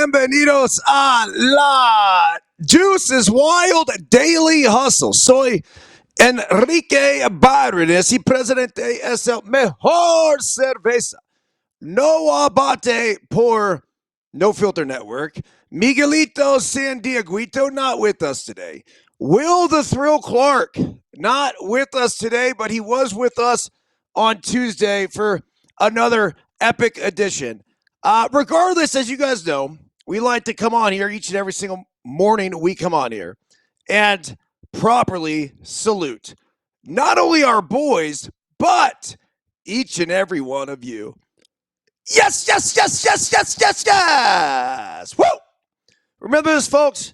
Bienvenidos a la Juice is Wild Daily Hustle. Soy Enrique Byrnes y presidente es el mejor cerveza. No abate por No Filter Network. Miguelito San Dieguito not with us today. Will the Thrill Clark not with us today, but he was with us on Tuesday for another epic edition. Regardless, as you guys know, we like to come on here each and every single morning. We come on here and properly salute not only our boys, but each and every one of you. Yes, yes, yes, yes, yes, yes, yes. Woo! Remember this, folks.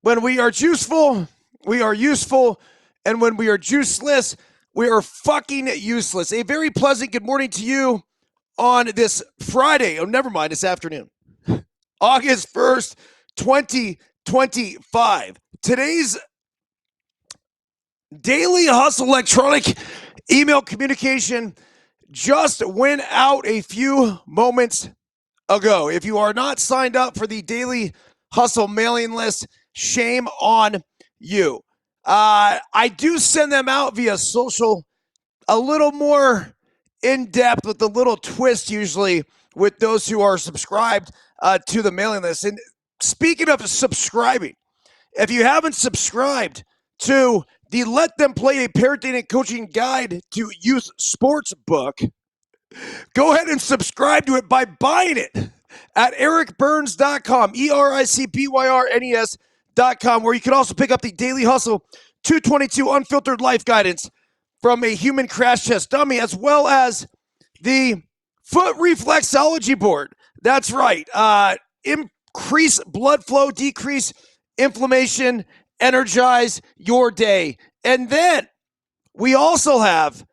When we are juiceful, we are useful. And when we are juiceless, we are fucking useless. A very pleasant good morning to you on this Friday. Oh, never mind, this afternoon. August 1st, 2025. Today's Daily Hustle electronic email communication just went out a few moments ago. If you are not signed up for the Daily Hustle mailing list, shame on you. I do send them out via social, a little more in depth with a little twist usually with those who are subscribed to the mailing list. And speaking of subscribing, if you haven't subscribed to the Let Them Play a Parenting and Coaching Guide to Youth Sports book, go ahead and subscribe to it by buying it at ericbyrnes.com, ERICBYRNES.com, where you can also pick up the Daily Hustle 222 Unfiltered Life Guidance from a human crash test dummy, as well as the foot reflexology board. That's right. Increase blood flow, decrease inflammation, energize your day. And then we also have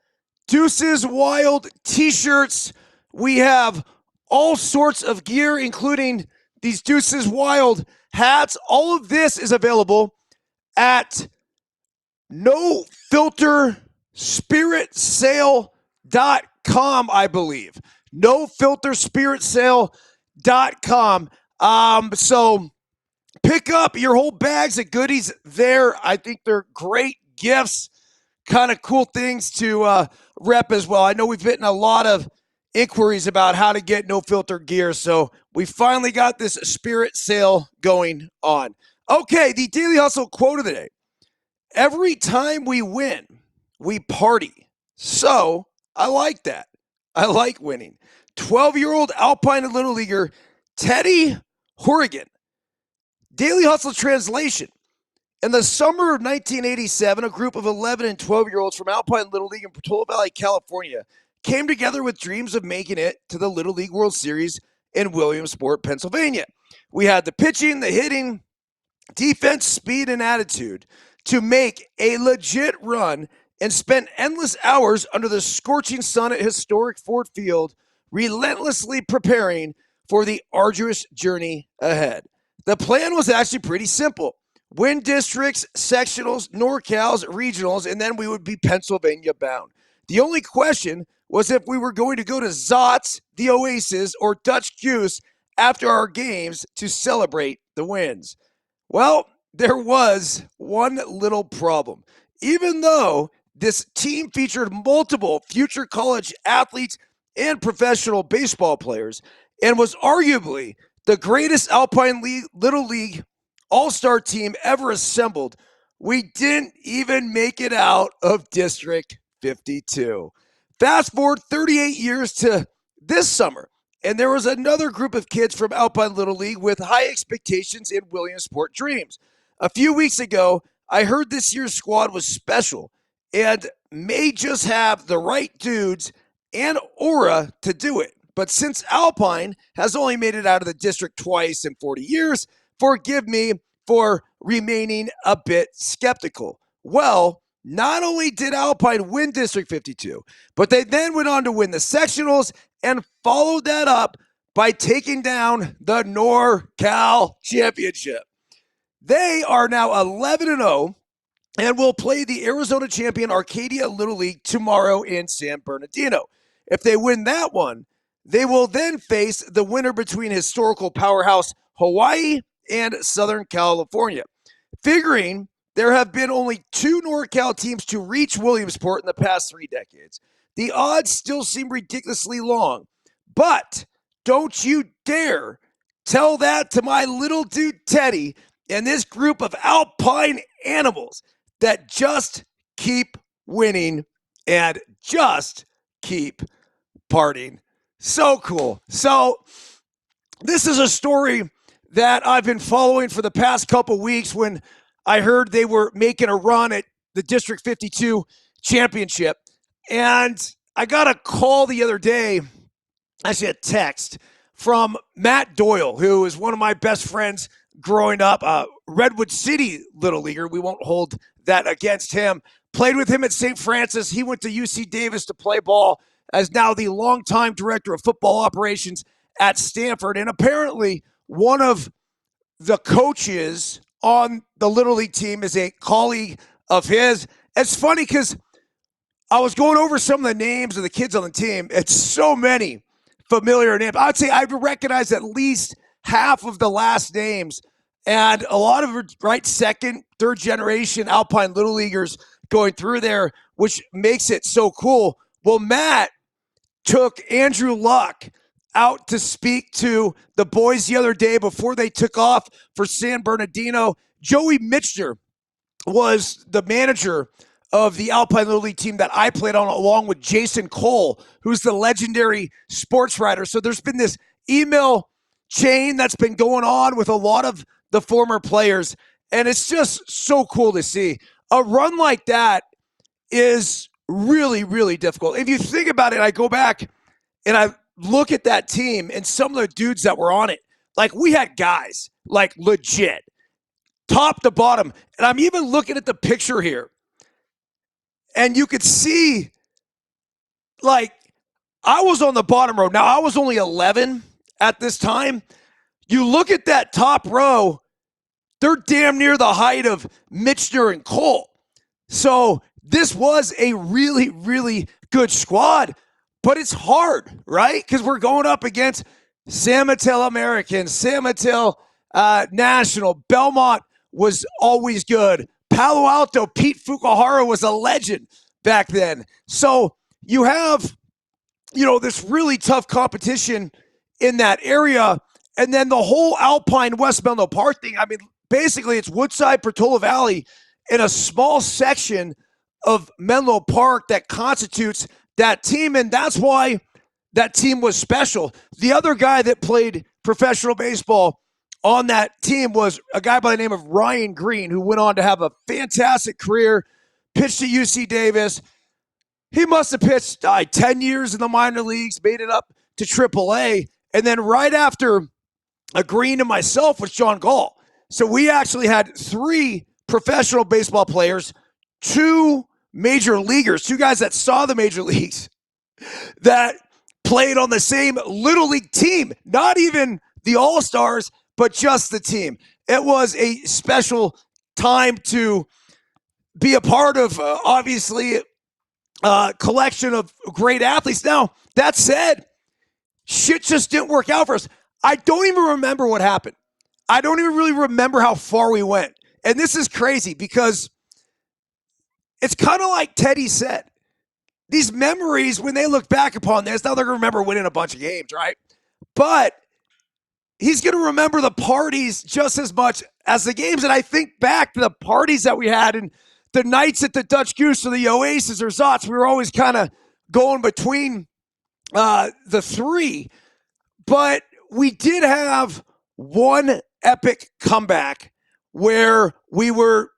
Deuces Wild t-shirts. We have all sorts of gear, including these Deuces Wild hats. All of this is available at NoFilterSpiritSale.com, I believe. NoFilterSpiritSale.com. So pick up your whole bags of goodies there. I think they're great gifts, kind of cool things to rep as well. I know we've gotten a lot of inquiries about how to get No Filter gear, so we finally got this spirit sale going on. Okay, the Daily Hustle quote of the day. Every time we win, we party. So I like that. I like winning. 12-year-old Alpine and Little Leaguer Teddy Horrigan. Daily Hustle translation. In the summer of 1987, a group of 11 and 12-year-olds from Alpine Little League in Portola Valley, California, came together with dreams of making it to the Little League World Series in Williamsport, Pennsylvania. We had the pitching, the hitting, defense, speed, and attitude to make a legit run and spent endless hours under the scorching sun at historic Ford Field, relentlessly preparing for the arduous journey ahead. The plan was actually pretty simple. Win districts, sectionals, NorCals, regionals, and then we would be Pennsylvania bound. The only question was if we were going to go to Zots, the Oasis, or Dutch Goose after our games to celebrate the wins. Well, there was one little problem. Even though this team featured multiple future college athletes and professional baseball players and was arguably the greatest Alpine Little League all-star team ever assembled, we didn't even make it out of District 52. Fast forward 38 years to this summer, and there was another group of kids from Alpine Little League with high expectations and Williamsport dreams. A few weeks ago, I heard this year's squad was special and may just have the right dudes and aura to do it. But since Alpine has only made it out of the district twice in 40 years, forgive me for remaining a bit skeptical. Well, not only did Alpine win District 52, but they then went on to win the sectionals and followed that up by taking down the NorCal Championship. They are now 11-0 and will play the Arizona champion Arcadia Little League tomorrow in San Bernardino. If they win that one, they will then face the winner between historical powerhouse Hawaii and Southern California. Figuring there have been only 2 NorCal teams to reach Williamsport in the past 3 decades, the odds still seem ridiculously long. But don't you dare tell that to my little dude Teddy and this group of Alpine animals that just keep winning and just keep partying. So cool. So this is a story that I've been following for the past couple weeks when I heard they were making a run at the District 52 championship. And I got a call the other day, actually a text, from Matt Doyle, who is one of my best friends growing up, Redwood City Little Leaguer. We won't hold that against him. Played with him at St. Francis. He went to UC Davis to play ball as now the longtime director of football operations at Stanford. And apparently one of the coaches on the Little League team is a colleague of his. It's funny because I was going over some of the names of the kids on the team. It's so many familiar names. I'd say I recognize at least half of the last names, and a lot of right second, third generation Alpine Little Leaguers going through there, which makes it so cool. Well, Matt took Andrew Luck out to speak to the boys the other day before they took off for San Bernardino. Joey Mitchner was the manager of the Alpine Little League team that I played on, along with Jason Cole, who's the legendary sports writer. So there's been this email chain that's been going on with a lot of the former players, and it's just so cool to see. A run like that is really, really difficult. If you think about it, I go back and I look at that team and some of the dudes that were on it. Like, we had guys, like, legit, top to bottom. And I'm even looking at the picture here, and you could see, like, I was on the bottom row. Now, I was only 11 at this time. You look at that top row, they're damn near the height of Mitchner and Cole. So this was a really, really good squad, but it's hard, right? Because we're going up against San Mateo American, San Mateo National. Belmont was always good. Palo Alto, Pete Fukuhara was a legend back then. So you have, this really tough competition in that area. And then the whole Alpine West Menlo Park thing, I mean, basically it's Woodside, Portola Valley, in a small section of Menlo Park that constitutes that team. And that's why that team was special. The other guy that played professional baseball on that team was a guy by the name of Ryan Green, who went on to have a fantastic career, pitched at UC Davis. He must have pitched 10 years in the minor leagues, made it up to AAA. And then right after Green and myself was John Gall. So we actually had 3 professional baseball players, 2 major leaguers, 2 guys that saw the major leagues that played on the same Little League team, not even the All-Stars, but just the team. It was a special time to be a part of, obviously, a collection of great athletes. Now, that said, shit just didn't work out for us. I don't even remember what happened. I don't even really remember how far we went. And this is crazy because it's kind of like Teddy said. These memories, when they look back upon this, now they're going to remember winning a bunch of games, right? But he's going to remember the parties just as much as the games. And I think back to the parties that we had and the nights at the Dutch Goose or the Oasis or Zots. We were always kind of going between the 3. But we did have one epic comeback where we were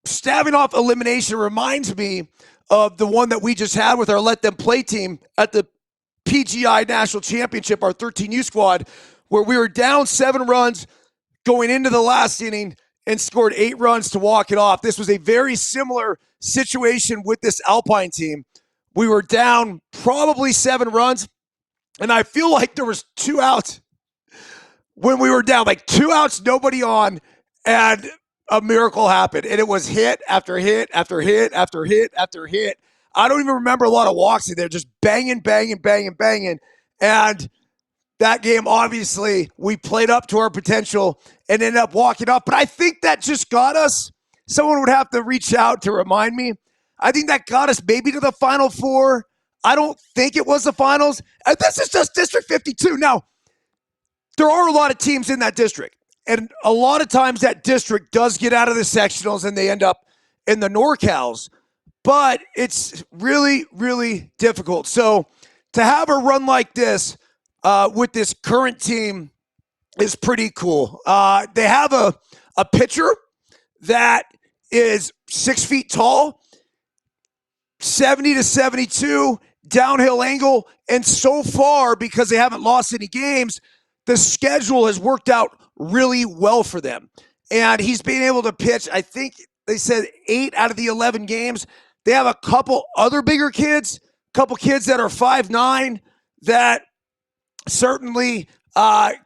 staving off elimination. Reminds me of the one that we just had with our Let Them Play team at the PGI National Championship, our 13U squad, where we were down 7 runs going into the last inning and scored 8 runs to walk it off. This was a very similar situation with this Alpine team. We were down probably 7 runs, and I feel like there was 2 outs when we were down, like 2 outs, nobody on, and a miracle happened. And it was hit after hit after hit after hit after hit. I don't even remember a lot of walks in there, just banging, banging, banging, banging. And that game, obviously, we played up to our potential and ended up walking off. But I think that just got us. Someone would have to reach out to remind me. I think that got us maybe to the Final Four. I don't think it was the finals. And this is just District 52. Now, there are a lot of teams in that district. And a lot of times that district does get out of the sectionals and they end up in the NorCals. But it's really, really difficult. So to have a run like this with this current team is pretty cool. They have a pitcher that is 6 feet tall, 70 to 72, downhill angle. And so far, because they haven't lost any games, the schedule has worked out really well for them. And he's been able to pitch, I think they said 8 out of the 11 games. They have a couple other bigger kids, a couple kids that are 5'9", that certainly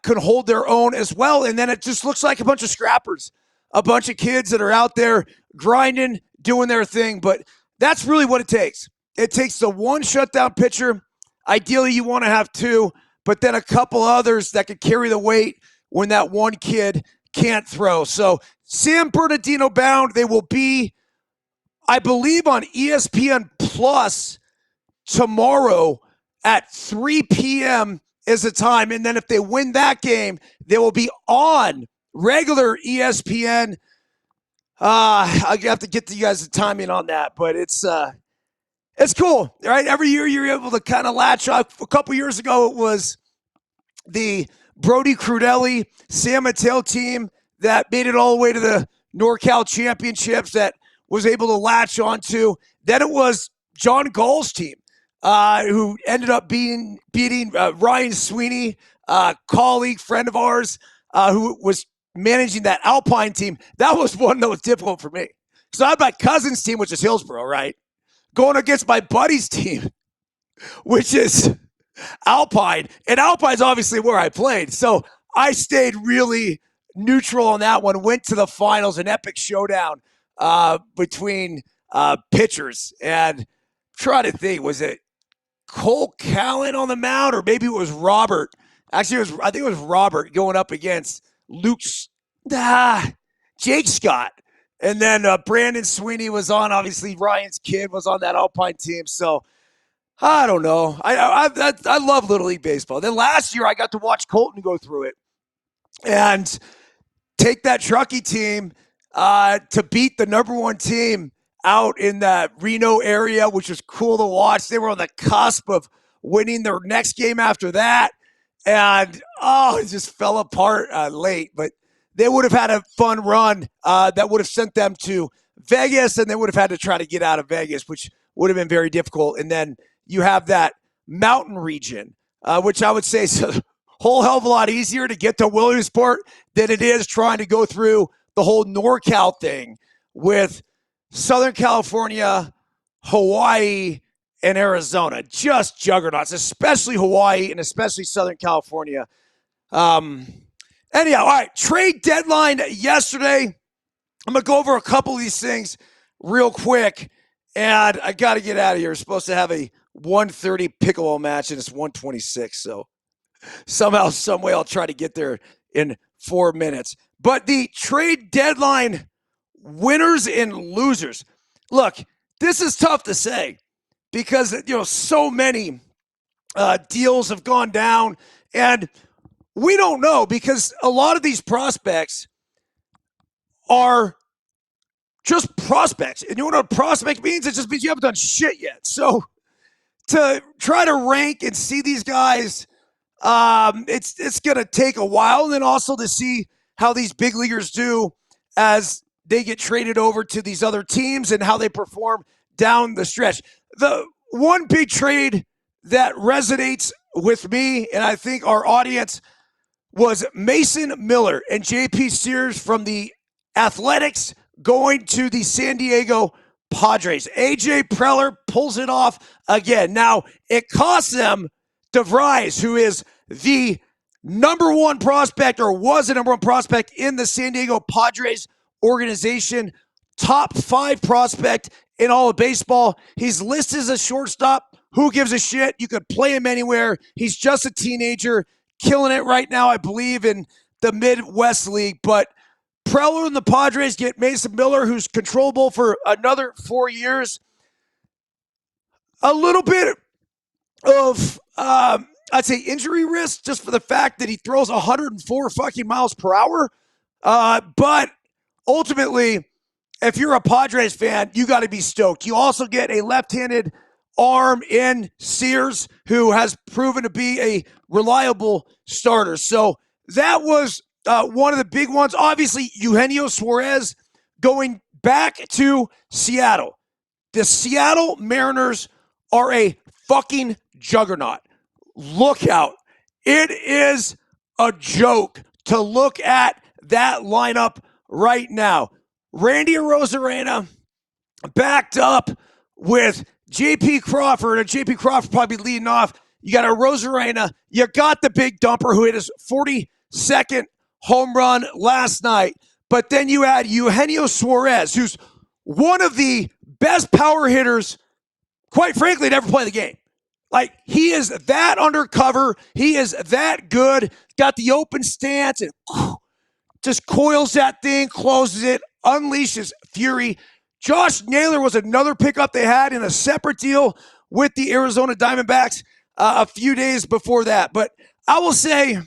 could hold their own as well. And then it just looks like a bunch of scrappers, a bunch of kids that are out there grinding, doing their thing. But that's really what it takes. It takes the one shutdown pitcher. Ideally, you want to have 2, but then a couple others that could carry the weight when that one kid can't throw. So San Bernardino bound. They will be, I believe, on ESPN Plus tomorrow at 3 p.m. is the time. And then if they win that game, they will be on regular ESPN. I have to get to you guys the timing on that, but it's cool, right? Every year you're able to kind of latch off. A couple years ago, it was the Brody Crudelli, San Mateo team that made it all the way to the NorCal Championships that was able to latch onto. Then it was John Gall's team, who ended up beating Ryan Sweeney, colleague, friend of ours, who was managing that Alpine team. That was one that was difficult for me. So I had my cousin's team, which is Hillsboro, right? Going against my buddy's team, which is Alpine. And Alpine's obviously where I played. So I stayed really neutral on that one. Went to the finals, an epic showdown between pitchers. And try to think, was it Cole Callan on the mound, or maybe it was Robert? Actually, I think it was Robert going up against Jake Scott. And then Brandon Sweeney was on. Obviously, Ryan's kid was on that Alpine team. So I don't know. I love Little League Baseball. Then last year, I got to watch Colton go through it and take that Truckee team to beat the number 1 team out in that Reno area, which was cool to watch. They were on the cusp of winning their next game after that. And, it just fell apart late. But they would have had a fun run that would have sent them to Vegas, and they would have had to try to get out of Vegas, which would have been very difficult. And then you have that mountain region, which I would say is a whole hell of a lot easier to get to Williamsport than it is trying to go through the whole NorCal thing with Southern California, Hawaii, and Arizona. Just juggernauts, especially Hawaii and especially Southern California. Anyhow, all right, trade deadline yesterday. I'm going to go over a couple of these things real quick, and I got to get out of here. We're supposed to have a 1:30 pickleball match, and it's 1:26, so somehow, some way, I'll try to get there in 4 minutes. But the trade deadline winners and losers. Look, this is tough to say because, so many deals have gone down, and we don't know because a lot of these prospects are just prospects. And you know what a prospect means? It just means you haven't done shit yet. So to try to rank and see these guys, it's going to take a while. And then also to see how these big leaguers do as they get traded over to these other teams and how they perform down the stretch. The one big trade that resonates with me, and I think our audience, was Mason Miller and JP Sears from the Athletics going to the San Diego Padres. AJ Preller pulls it off again. Now, it costs them DeVries, who is the number 1 prospect, or was the number 1 prospect in the San Diego Padres organization, top 5 prospect in all of baseball. He's listed as a shortstop. Who gives a shit? You could play him anywhere. He's just a teenager. killing it right now, I believe, in the Midwest League. But Preller and the Padres get Mason Miller, who's controllable for another 4 years. A little bit of, I'd say, injury risk just for the fact that he throws 104 fucking miles per hour. But ultimately, if you're a Padres fan, you got to be stoked. You also get a left-handed arm in Sears, who has proven to be a reliable starter. So that was one of the big ones. Obviously, Eugenio Suarez going back to Seattle. The Seattle Mariners are a fucking juggernaut. Look out. It is a joke to look at that lineup right now. Randy Arozarena backed up with J.P. Crawford, and J.P. Crawford probably leading off. You got Arozarena. You got the big dumper who hit his 42nd home run last night. But then you add Eugenio Suarez, who's one of the best power hitters, quite frankly, to ever play the game. Like, he is that undercover. He is that good. Got the open stance and just coils that thing, closes it, unleashes fury. Josh Naylor was another pickup they had in a separate deal with the Arizona Diamondbacks a few days before that. But I will say,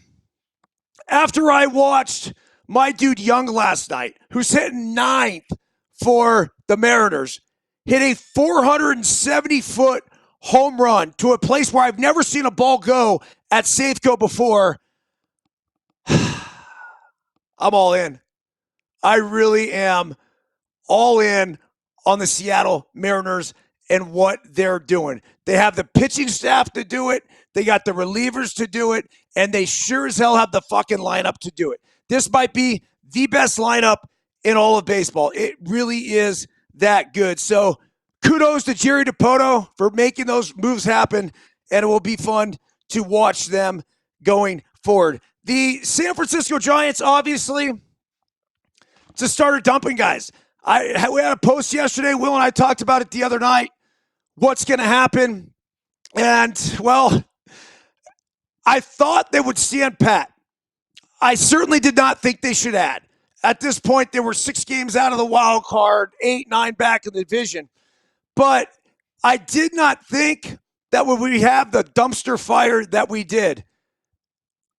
after I watched my dude Young last night, who's hitting ninth for the Mariners, hit a 470-foot home run to a place where I've never seen a ball go at Safeco before, I'm all in. I really am all in on the Seattle Mariners and what they're doing. They have the pitching staff to do it. They got the relievers to do it. And they sure as hell have the fucking lineup to do it. This might be the best lineup in all of baseball. It really is that good. So kudos to Jerry DiPoto for making those moves happen. And it will be fun to watch them going forward. The San Francisco Giants, obviously, just started dumping guys. We had a post yesterday. Will and I talked about it the other night. What's going to happen? And, well, I thought they would stand pat. I certainly did not think they should add. At this point, they were 6 games out of the wild card, 8, 9 back in the division. But I did not think that when we have the dumpster fire that we did,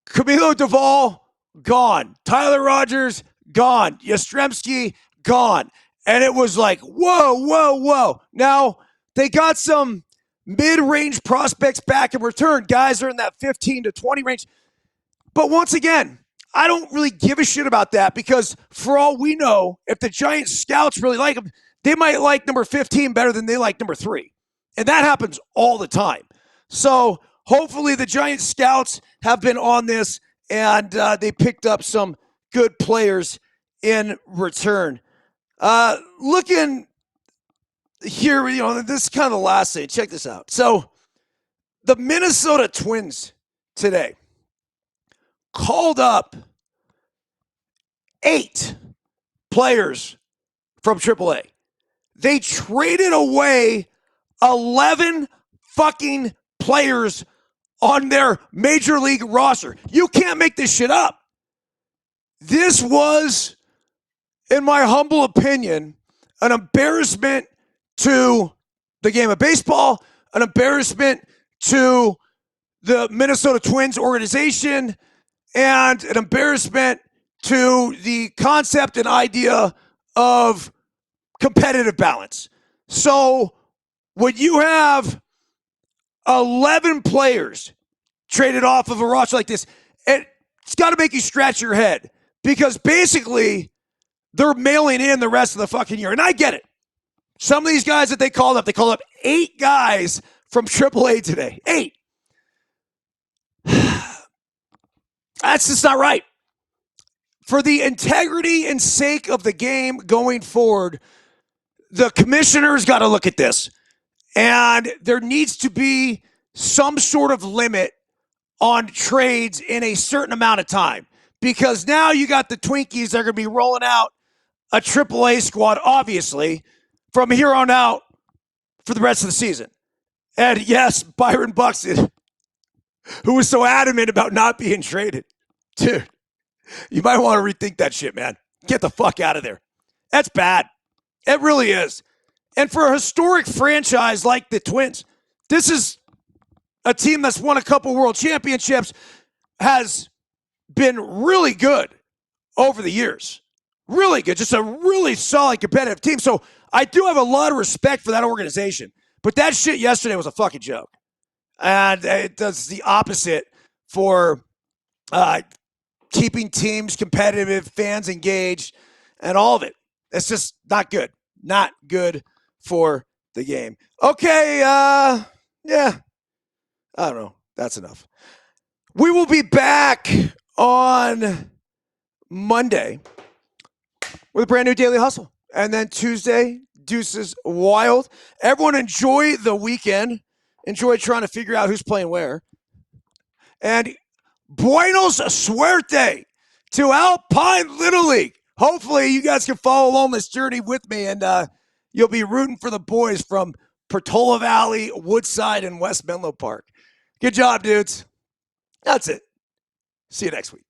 Camilo Duvall, gone. Tyler Rogers, gone. Yastrzemski, gone. And it was like, whoa, whoa, whoa. Now, they got some mid-range prospects back in return. Guys are in that 15 to 20 range. But once again, I don't really give a shit about that because for all we know, if the Giants scouts really like him, they might like number 15 better than they like number 3. And that happens all the time. So hopefully the Giants scouts have been on this and they picked up some good players in return. Looking here, this is kind of the last thing. Check this out. So the Minnesota Twins today called up 8 players from AAA. They traded away 11 fucking players on their major league roster. You can't make this shit up. This was, in my humble opinion, an embarrassment to the game of baseball, an embarrassment to the Minnesota Twins organization, and an embarrassment to the concept and idea of competitive balance. So when you have 11 players traded off of a roster like this, it's got to make you scratch your head because basically they're mailing in the rest of the fucking year. And I get it. Some of these guys that they called up 8 guys from AAA today. 8. That's just not right. For the integrity and sake of the game going forward, the commissioner's got to look at this. And there needs to be some sort of limit on trades in a certain amount of time. Because now you got the Twinkies that are going to be rolling out a AAA squad, obviously, from here on out for the rest of the season. And yes, Byron Buxton who was so adamant about not being traded. Dude, you might want to rethink that shit, man. Get the fuck out of there. That's bad. It really is. And for a historic franchise like the Twins, this is a team that's won a couple world championships, has been really good over the years. Really good. Just a really solid competitive team. So I do have a lot of respect for that organization. But that shit yesterday was a fucking joke. And it does the opposite for keeping teams competitive, fans engaged, and all of it. It's just not good. Not good for the game. Okay, yeah. I don't know. That's enough. We will be back on Monday with a brand new Daily Hustle. And then Tuesday, Deuces Wild. Everyone enjoy the weekend. Enjoy trying to figure out who's playing where. And buenos suerte to Alpine Little League. Hopefully you guys can follow along this journey with me, and you'll be rooting for the boys from Portola Valley, Woodside, and West Menlo Park. Good job, dudes. That's it. See you next week.